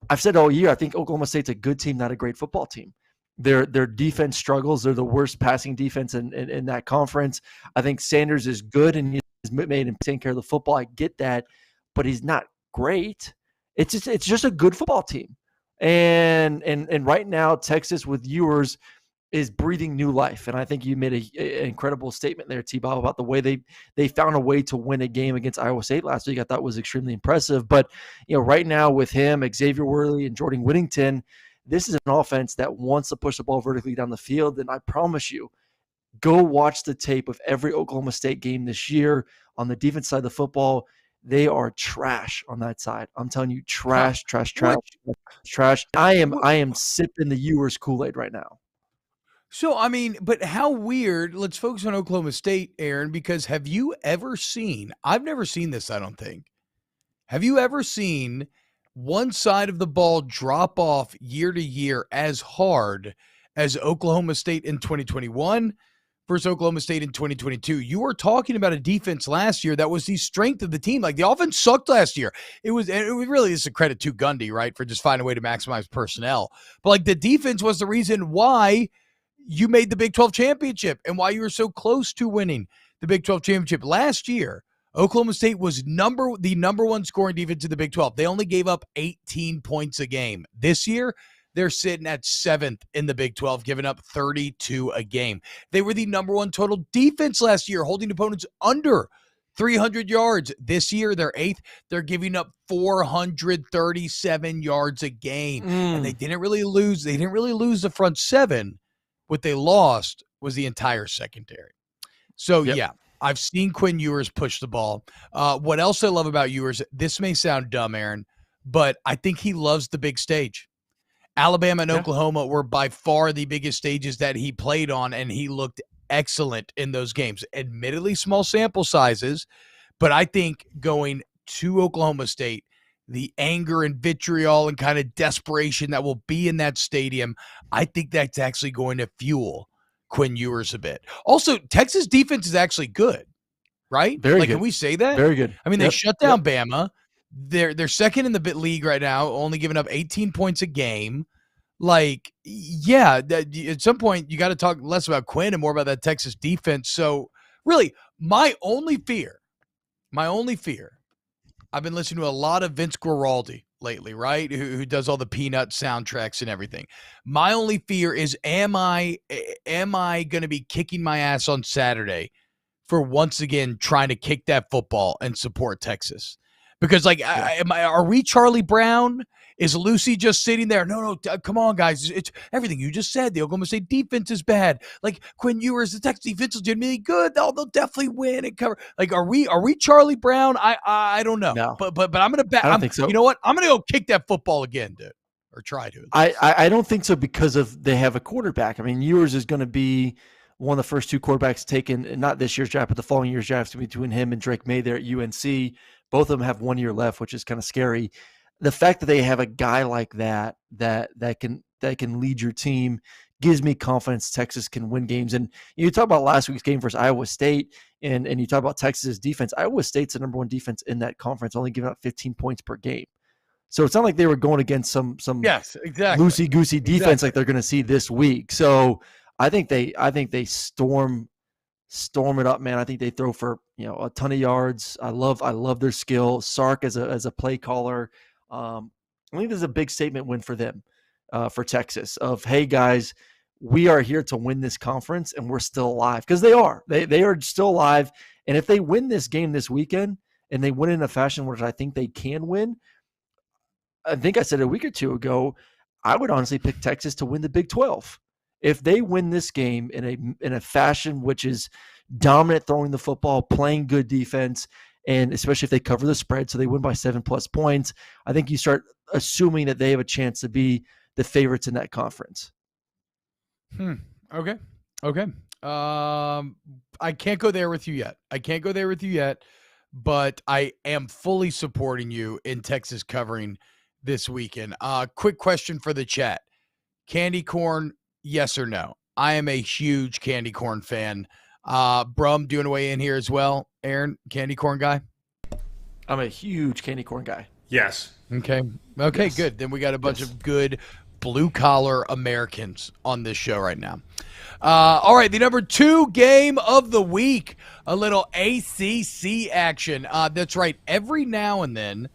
Speaker 2: I've said all year, I think Oklahoma State's a good team, not a great football team. Their defense struggles. They're the worst passing defense in that conference. I think Sanders is good and he's made him take care of the football. I get that, but he's not great. It's just a good football team. And right now, Texas with Ewers is breathing new life. And I think you made an incredible statement there, T-Bob, about the way they found a way to win a game against Iowa State last week. I thought was extremely impressive. But right now with him, Xavier Worley, and Jordan Whittington, this is an offense that wants to push the ball vertically down the field. And I promise you, go watch the tape of every Oklahoma State game this year on the defense side of the football. They are trash on that side. I'm telling you, trash. I am sipping the Ewers Kool-Aid right now.
Speaker 1: So, I mean, but how weird. Let's focus on Oklahoma State, Aaron, because have you ever seen – I've never seen this, I don't think. Have you ever seen one side of the ball drop off year to year as hard as Oklahoma State in 2021 versus Oklahoma State in 2022? You were talking about a defense last year that was the strength of the team. Like, the offense sucked last year. It really is a credit to Gundy, right, for just finding a way to maximize personnel. But, like, the defense was the reason why you made the Big 12 championship and why you were so close to winning the Big 12 championship. Last year, Oklahoma State was the number 1 scoring defense in the Big 12. They only gave up 18 points a game. This year, they're sitting at 7th in the Big 12, giving up 32 a game. They were the number 1 total defense last year, holding opponents under 300 yards. This year, they're 8th. They're giving up 437 yards a game. And they didn't really lose. They didn't really lose the front 7. What they lost was the entire secondary. So, yeah, I've seen Quinn Ewers push the ball. What else I love about Ewers, this may sound dumb, Aaron, but I think he loves the big stage. Alabama and Oklahoma were by far the biggest stages that he played on, and he looked excellent in those games. Admittedly, small sample sizes, but I think going to Oklahoma State, the anger and vitriol and kind of desperation that will be in that stadium, I think that's actually going to fuel Quinn Ewers a bit. Also, Texas defense is actually good, right?
Speaker 2: Very good.
Speaker 1: Can we say that?
Speaker 2: Very good.
Speaker 1: I mean, they shut down Bama. They're second in the league right now, only giving up 18 points a game. Like, yeah, at some point you got to talk less about Quinn and more about that Texas defense. So, really, my only fear, I've been listening to a lot of Vince Guaraldi lately, right? Who does all the Peanut soundtracks and everything. My only fear is, am I going to be kicking my ass on Saturday for once again trying to kick that football and support Texas? Because like, are we Charlie Brown? Is Lucy just sitting there? No, come on, guys. It's everything you just said. The Oklahoma State defense is bad. Like, Quinn Ewers, the Texas defense is legitimately good. They'll definitely win and cover. Like, are we Charlie Brown? I don't know.
Speaker 2: No.
Speaker 1: But I'm gonna bet.
Speaker 2: I don't think so.
Speaker 1: You know what? I'm gonna go kick that football again, dude, or try to.
Speaker 2: I don't think so, because of they have a quarterback. I mean, Ewers is going to be one of the first two quarterbacks taken, not this year's draft, but the following year's draft, between him and Drake May there at UNC. Both of them have 1 year left, which is kind of scary. The fact that they have a guy like that can lead your team gives me confidence Texas can win games. And you talk about last week's game versus Iowa State, and you talk about Texas's defense. Iowa State's the number one defense in that conference, only giving up 15 points per game. So it's not like they were going against some
Speaker 1: yes, exactly,
Speaker 2: loosey-goosey defense like they're going to see this week. So I think they storm it up, man. I think they throw for a ton of yards. I love their skill. Sark as a play caller. I think this is a big statement win for them, for Texas. Of, hey guys, we are here to win this conference, and we're still alive, because they are. They are still alive. And if they win this game this weekend, and they win in a fashion which I think they can win, I think I said a week or two ago, I would honestly pick Texas to win the Big 12. If they win this game in a fashion which is dominant, throwing the football, playing good defense, and especially if they cover the spread, so they win by 7+ points, I think you start assuming that they have a chance to be the favorites in that conference.
Speaker 1: Okay. I can't go there with you yet. But I am fully supporting you in Texas covering this weekend. Quick question for the chat. Candy corn, yes or no? I am a huge candy corn fan. Brum, doing away in here as well. Aaron, candy corn guy?
Speaker 2: I'm a huge candy corn guy.
Speaker 3: Yes.
Speaker 1: Okay, yes. Good. Then we got a bunch of good blue-collar Americans on this show right now. All right, the number 2 game of the week, a little ACC action. That's right. Every now and then,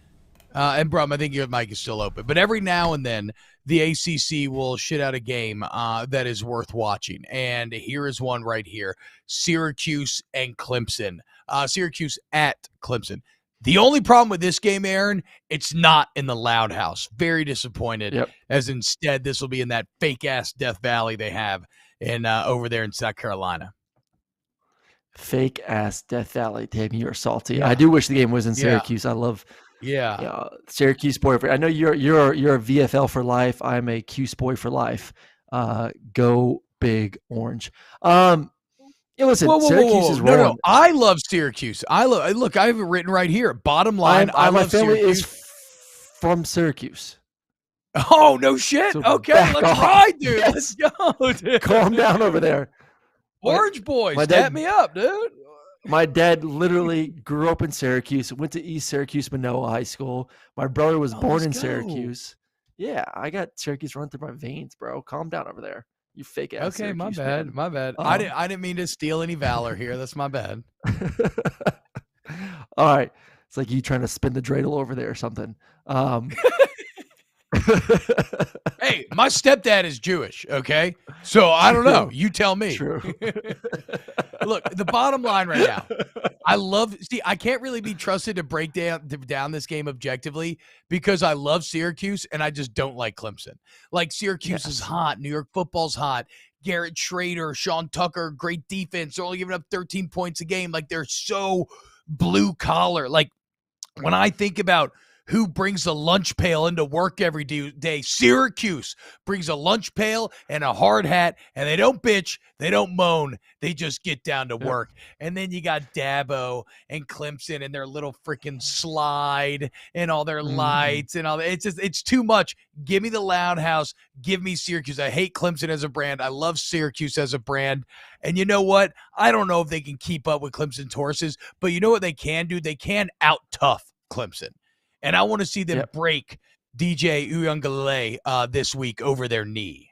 Speaker 1: and Brum, I think your mic is still open, but every now and then, the ACC will shit out a game that is worth watching. And here is one right here. Syracuse and Clemson. Syracuse at Clemson. The only problem with this game, Aaron, it's not in the Loud House. Very disappointed, as instead this will be in that fake-ass Death Valley they have in over there in South Carolina.
Speaker 2: Fake-ass Death Valley. Damn, you're salty. Yeah. I do wish the game was in Syracuse. I love Syracuse boy. I know you're a VFL for life. I'm a Cuse boy for life. Go Big Orange. Listen, Syracuse is wrong.
Speaker 1: No. I love Syracuse. Look, I have it written right here. Bottom line, I love
Speaker 2: family
Speaker 1: Syracuse.
Speaker 2: Is from Syracuse.
Speaker 1: Oh, no shit. So okay, let's ride, dude.
Speaker 2: Yes.
Speaker 1: Let's go, dude.
Speaker 2: Calm down over there.
Speaker 1: Orange boys, tap me up, dude.
Speaker 2: My dad literally grew up in Syracuse, went to East Syracuse Manoa High School. My brother was born in Syracuse. Yeah, I got Syracuse running through my veins, bro. Calm down over there. You fake ass.
Speaker 1: Okay,
Speaker 2: Syracuse
Speaker 1: my bad. I didn't mean to steal any valor here. That's my bad.
Speaker 2: All right. It's like you trying to spin the dreidel over there or something.
Speaker 1: Hey, my stepdad is Jewish, okay? So I don't know. You tell me.
Speaker 2: True.
Speaker 1: Look, the bottom line right now, I can't really be trusted to break down this game objectively because I love Syracuse and I just don't like Clemson. Like, Syracuse is hot. New York football's hot. Garrett Schrader, Sean Tucker, great defense. They're only giving up 13 points a game. Like, they're so blue collar. Like, when I think about who brings a lunch pail into work every day, Syracuse brings a lunch pail and a hard hat, and they don't bitch, they don't moan, they just get down to work. And then you got Dabo and Clemson and their little freaking slide and all their lights and all that. It's too much. Give me the Loud House. Give me Syracuse. I hate Clemson as a brand. I love Syracuse as a brand. And you know what? I don't know if they can keep up with Clemson's horses, but you know what they can do? They can out-tough Clemson. And I want to see them break DJ Uiagalelei this week over their knee.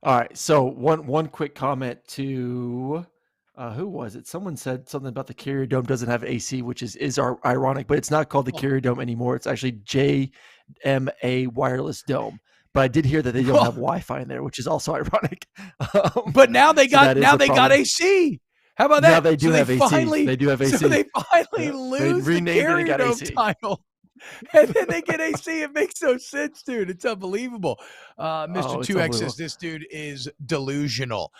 Speaker 2: All right. So one quick comment to Who was it? Someone said something about the Carrier Dome doesn't have AC, which is ironic, but it's not called the Carrier Dome anymore. It's actually JMA Wireless Dome. But I did hear that they don't have Wi-Fi in there, which is also ironic.
Speaker 1: But now they got AC. How about that?
Speaker 2: Now they do have AC. They do have AC.
Speaker 1: So they finally lose the Carrier Dome title. And then they get AC. It makes no sense, dude. It's unbelievable. Mr. 2X says this dude is delusional.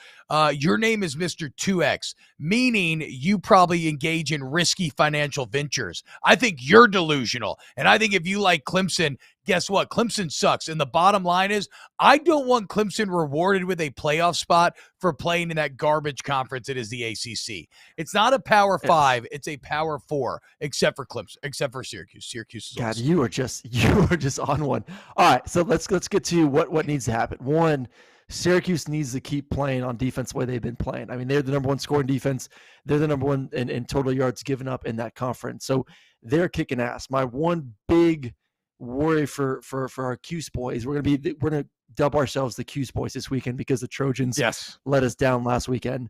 Speaker 1: Your name is Mr. 2X, meaning you probably engage in risky financial ventures. I think you're delusional. And I think if you like Clemson, guess what? Clemson sucks. And the bottom line is, I don't want Clemson rewarded with a playoff spot for playing in that garbage conference that is the ACC. It's not a Power 5. It's a Power 4, except for Clemson, except for Syracuse. Syracuse is
Speaker 2: God,
Speaker 1: awesome.
Speaker 2: you are just on one. All right, so let's get to what needs to happen. One, Syracuse needs to keep playing on defense the way they've been playing. I mean, they're the number one scoring defense. They're the number one in total yards given up in that conference. So they're kicking ass. My one big worry for our Cuse boys, we're gonna dub ourselves the Cuse boys this weekend because the Trojans let us down last weekend.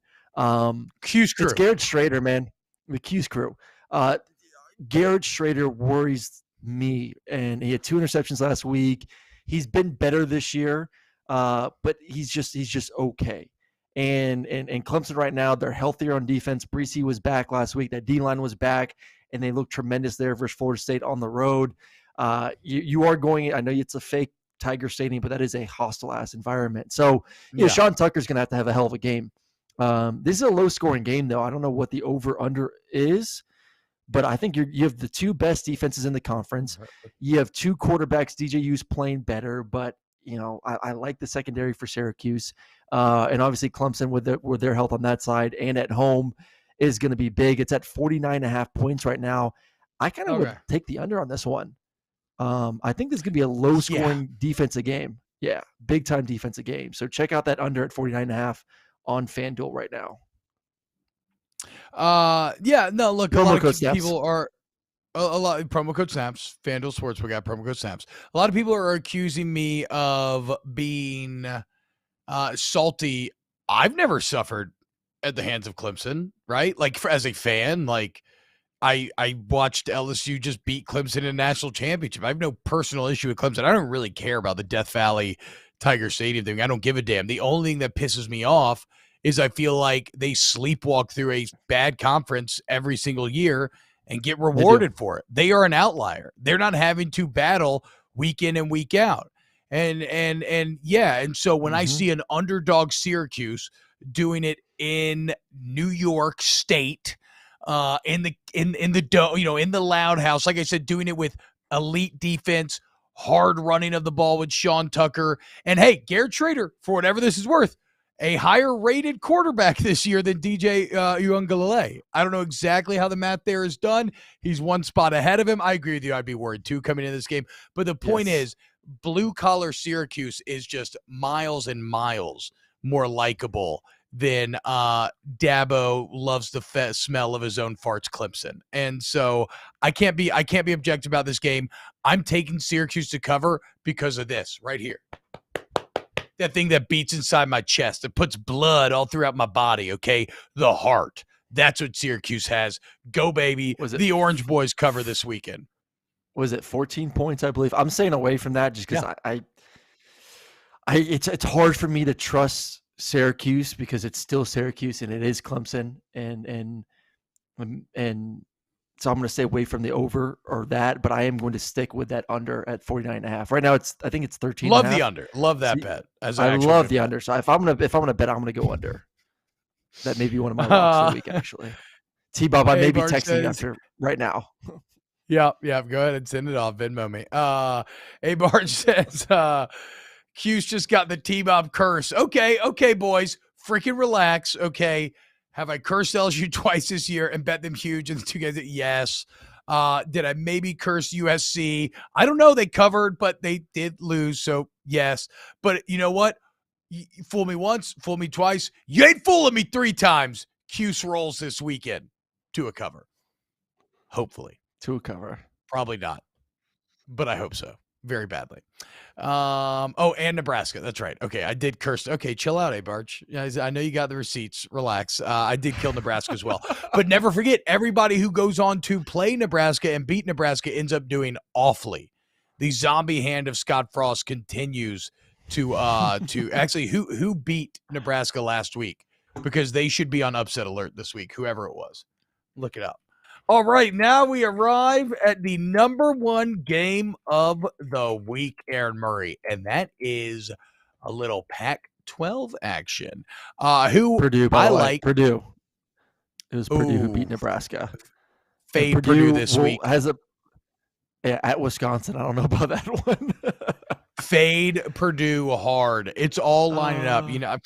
Speaker 1: Cuse crew.
Speaker 2: It's Garrett Schrader, man. The Cuse crew. Garrett Schrader worries me, and he had 2 interceptions last week. He's been better this year, but he's just okay. And Clemson right now, they're healthier on defense. Breesy was back last week. That D-line was back, and they looked tremendous there versus Florida State on the road. You are going – I know it's a fake Tiger Stadium, but that is a hostile-ass environment. So, Sean Tucker's going to have a hell of a game. This is a low-scoring game, though. I don't know what the over-under is, but I think you have the 2 best defenses in the conference. You have 2 quarterbacks. DJU's playing better, but I like the secondary for Syracuse, and obviously Clemson with their health on that side and at home is going to be big. It's at 49.5 points right now. I kind of would take the under on this one. I think this is going to be a low-scoring defensive game. Yeah, big-time defensive game. So check out that under at 49.5 on FanDuel right now.
Speaker 1: Look, a lot of people are a lot of promo code snaps, FanDuel Sportsbook got promo code snaps. A lot of people are accusing me of being salty. I've never suffered at the hands of Clemson, right? Like as a fan, like I watched LSU just beat Clemson in a national championship. I have no personal issue with Clemson. I don't really care about the Death Valley Tiger Stadium thing. I don't give a damn. The only thing that pisses me off is I feel like they sleepwalk through a bad conference every single year and get rewarded for it. They are an outlier. They're not having to battle week in and week out. And so when I see an underdog Syracuse doing it in New York State, in the Loud House, like I said, doing it with elite defense, hard running of the ball with Sean Tucker, and hey, Garrett Schrader, for whatever this is worth, a higher rated quarterback this year than DJ Uiagalelei. I don't know exactly how the math there is done. He's 1 spot ahead of him. I agree with you. I'd be worried too coming into this game. But the point is, blue collar Syracuse is just miles and miles more likable than Dabo loves the smell of his own farts Clemson. And so I can't be objective about this game. I'm taking Syracuse to cover because of this right here. That thing that beats inside my chest, that puts blood all throughout my body, okay? The heart. That's what Syracuse has. Go, baby. The Orange Boys cover this weekend.
Speaker 2: Was it 14 points, I believe? I'm staying away from that just because it's hard for me to trust Syracuse because it's still Syracuse and it is Clemson. And so I'm going to stay away from the over or that, but I am going to stick with that under at 49.5. Right now, I think it's 13.
Speaker 1: Love the under. Love that bet.
Speaker 2: I love the under. So if I'm gonna bet, I'm gonna go under. That may be one of my locks of the week, actually. T-Bob, I may be texting you after right now.
Speaker 1: Yeah. Go ahead and send it off. Venmo me. Barge says, Q's just got the T-Bob curse. Okay, boys. Freaking relax. Okay. Have I cursed LSU twice this year and bet them huge in the 2 games? Yes. Did I maybe curse USC? I don't know. They covered, but they did lose. So, yes. But you know what? You fool me once, fool me twice. You ain't fooling me 3 times. Cuse rolls this weekend to a cover. Hopefully.
Speaker 2: To a cover.
Speaker 1: Probably not. But I hope so. very badly. And Nebraska. That's right. Okay, I did curse. Okay, chill out, Barge. I know you got the receipts. Relax. I did kill Nebraska as well. But never forget, everybody who goes on to play Nebraska and beat Nebraska ends up doing awfully. The zombie hand of Scott Frost continues to actually who beat Nebraska last week, because they should be on upset alert this week, whoever it was. Look it up. All right, now we arrive at the number one game of the week, Aaron Murray, and that is a little Pac-12 action. Who
Speaker 2: Purdue,
Speaker 1: I like.
Speaker 2: Purdue. It was Purdue who beat Nebraska.
Speaker 1: Fade Purdue this week.
Speaker 2: At Wisconsin. I don't know about that one.
Speaker 1: Fade Purdue hard. It's all lining up. You know,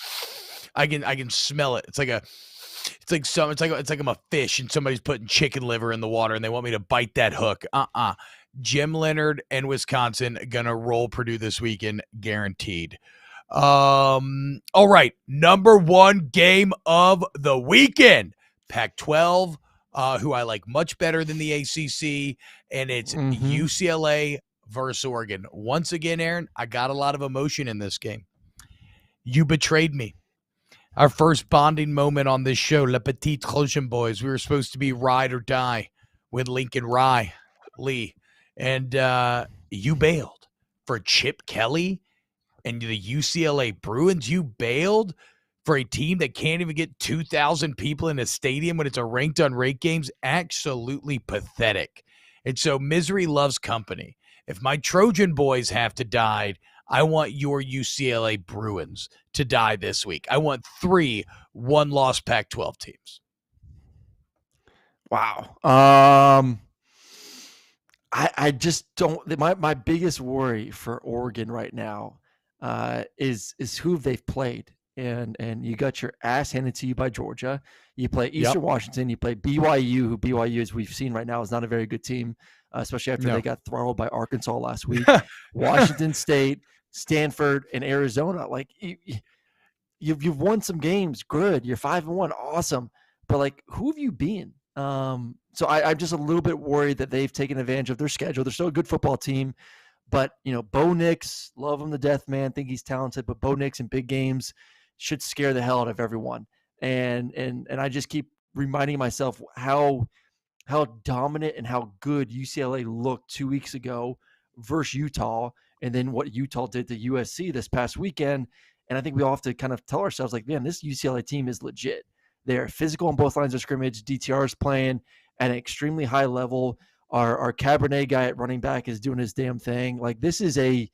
Speaker 1: I can smell it. It's like I'm a fish and somebody's putting chicken liver in the water and they want me to bite that hook. Jim Leonard and Wisconsin gonna roll Purdue this weekend, guaranteed. All right, number one game of the weekend, Pac-12. Who I like much better than the ACC, and it's UCLA versus Oregon. Once again, Aaron, I got a lot of emotion in this game. You betrayed me. Our first bonding moment on this show, Le Petit Trojan Boys. We were supposed to be ride or die with Lincoln Lee, and you bailed for Chip Kelly and the UCLA Bruins. You bailed for a team that can't even get 2,000 people in a stadium when it's a ranked unranked games. Absolutely pathetic. And so misery loves company. If my Trojan boys have to die, I want your UCLA Bruins to die this week. I want 3 one-loss Pac-12 teams.
Speaker 2: Wow. I just don't. My biggest worry for Oregon right now is who they've played. And you got your ass handed to you by Georgia. You play Eastern Washington. You play BYU, who BYU, as we've seen right now, is not a very good team, especially after they got throttled by Arkansas last week. Washington State, Stanford, and Arizona. Like you've won some games, good. You're 5-1, awesome. But like, who have you been? So I'm just a little bit worried that they've taken advantage of their schedule. They're still a good football team, but Bo Nix, love him to death, man. Think he's talented, but Bo Nix in big games should scare the hell out of everyone. And I just keep reminding myself how dominant and how good UCLA looked 2 weeks ago versus Utah, and then what Utah did to USC this past weekend. And I think we all have to kind of tell ourselves, like, man, this UCLA team is legit. They're physical on both lines of scrimmage. DTR is playing at an extremely high level. Our Cabernet guy at running back is doing his damn thing. Like, this is a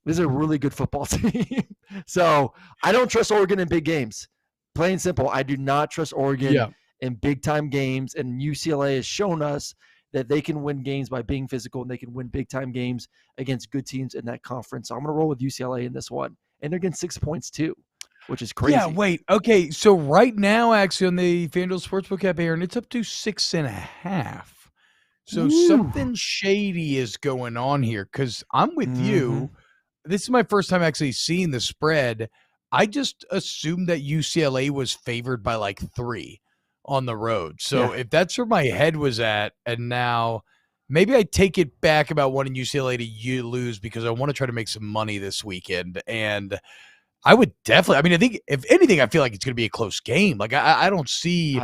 Speaker 2: really good football team. So I don't trust Oregon in big games. Plain and simple. I do not trust Oregon in big time games. And UCLA has shown us that they can win games by being physical, and they can win big time games against good teams in that conference. So I'm going to roll with UCLA in this one. And they're getting 6 points too, which is crazy.
Speaker 1: Yeah, wait. Okay, so right now, actually, on the FanDuel Sportsbook app, Aaron, it's up to 6.5. So something shady is going on here, because I'm with you. This is my first time actually seeing the spread. I just assumed that UCLA was favored by like 3 on the road. So if that's where my head was at, and now maybe I take it back about wanting UCLA to lose because I want to try to make some money this weekend. And I would definitely, I mean, I think if anything, I feel like it's going to be a close game. Like I don't see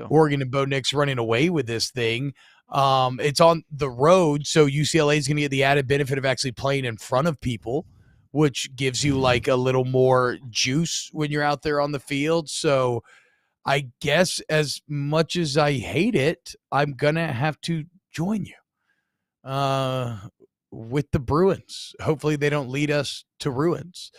Speaker 1: Oregon and Bo Nix running away with this thing. It's on the road, so UCLA is going to get the added benefit of actually playing in front of people, which gives you like a little more juice when you're out there on the field. So I guess as much as I hate it, I'm going to have to join you with the Bruins. Hopefully they don't lead us to ruins.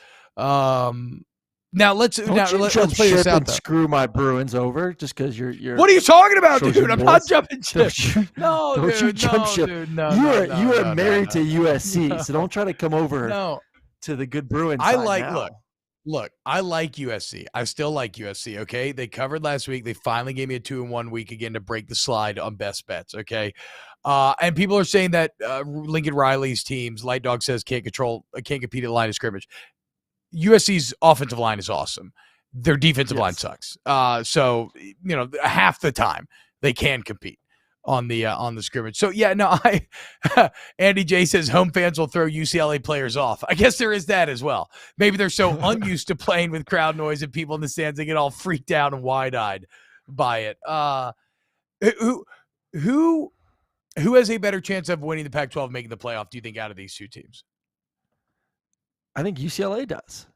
Speaker 1: Now let's play this out.
Speaker 2: Screw my Bruins over just because you're.
Speaker 1: What are you talking about, dude? I'm not jumping ship. No,
Speaker 2: don't you jump ship.
Speaker 1: Dude,
Speaker 2: you are married to USC, so don't try to come over to the good Bruins. I
Speaker 1: like USC. I still like USC. Okay, they covered last week. They finally gave me a 2-1 week again to break the slide on best bets. Okay, and people are saying that Lincoln Riley's teams, Light Dog says, can't compete at the line of scrimmage. USC's offensive line is awesome. Their defensive line sucks. So, half the time they can compete. on the scrimmage. So yeah, no, Andy J says home fans will throw UCLA players off. I guess there is that as well. Maybe they're so unused to playing with crowd noise and people in the stands, they get all freaked out and wide-eyed by it. Who has a better chance of winning the Pac-12, making the playoff, do you think, out of these two teams?
Speaker 2: I think UCLA does.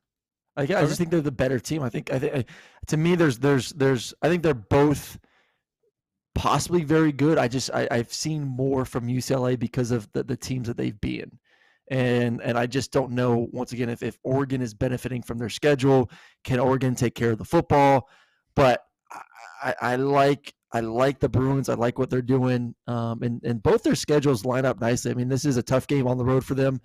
Speaker 2: I just think they're the better team. I think to me, there's I think they're both possibly very good. I've seen more from UCLA because of the teams that they've been, and I just don't know, once again, if Oregon is benefiting from their schedule. Can Oregon take care of the football? But I like the Bruins. I like what they're doing, and both their schedules line up nicely. I mean, this is a tough game on the road for them,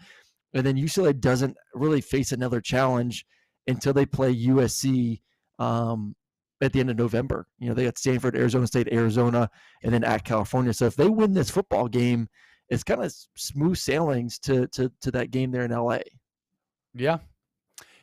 Speaker 2: and then UCLA doesn't really face another challenge until they play USC at the end of November. They got Stanford, Arizona State, Arizona, and then at California. So if they win this football game, it's kind of smooth sailings to that game there in LA.
Speaker 1: Yeah.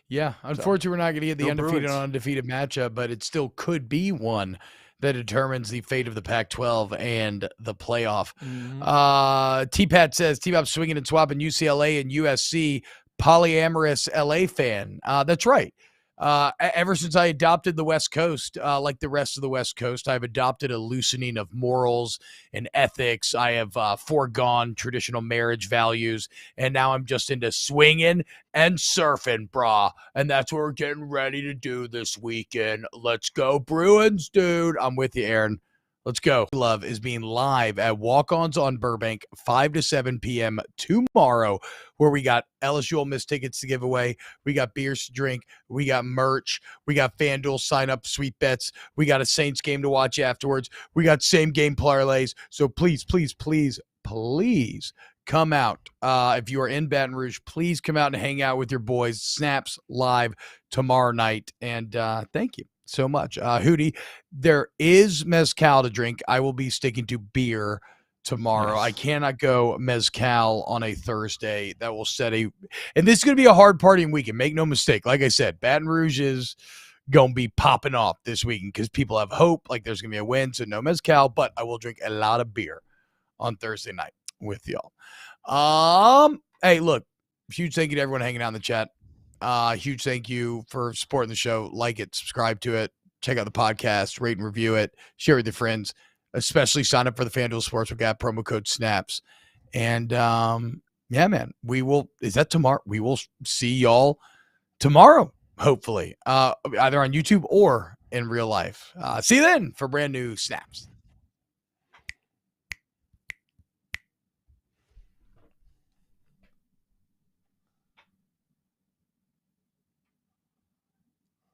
Speaker 1: Yeah. Unfortunately, we're not going to get the undefeated matchup, but it still could be one that determines the fate of the Pac-12 and the playoff. Mm-hmm. T-Pat says, T-Bob swinging and swapping UCLA and USC, polyamorous LA fan. That's right. Ever since I adopted the West Coast, like the rest of the West Coast, I've adopted a loosening of morals and ethics. I have foregone traditional marriage values, and now I'm just into swinging and surfing, brah. And that's what we're getting ready to do this weekend. Let's go, Bruins, dude. I'm with you, Aaron. Let's go. Love is being live at Walk-Ons on Burbank, 5 to 7 p.m. tomorrow, where we got LSU Ole Miss tickets to give away. We got beers to drink. We got merch. We got FanDuel sign-up sweet bets. We got a Saints game to watch afterwards. We got same-game parlays. So please, please, please, please come out. If you are in Baton Rouge, please come out and hang out with your boys. Snaps live tomorrow night. And thank you so much. Hootie, there is mezcal to drink. I will be sticking to beer tomorrow. Nice. I cannot go mezcal on a Thursday. That will set and this is going to be a hard partying weekend. Make no mistake. Like I said, Baton Rouge is going to be popping off this weekend because people have hope. Like there's going to be a win, so no mezcal, but I will drink a lot of beer on Thursday night with y'all. Hey, look, huge thank you to everyone hanging out in the chat. Huge thank you for supporting the show. Like it, subscribe to it, check out the podcast, rate and review it, share with your friends, especially sign up for the FanDuel Sportsbook app, promo code SNAPS. And yeah, man, is that tomorrow? We will see y'all tomorrow, hopefully, either on YouTube or in real life. See you then for brand new Snaps.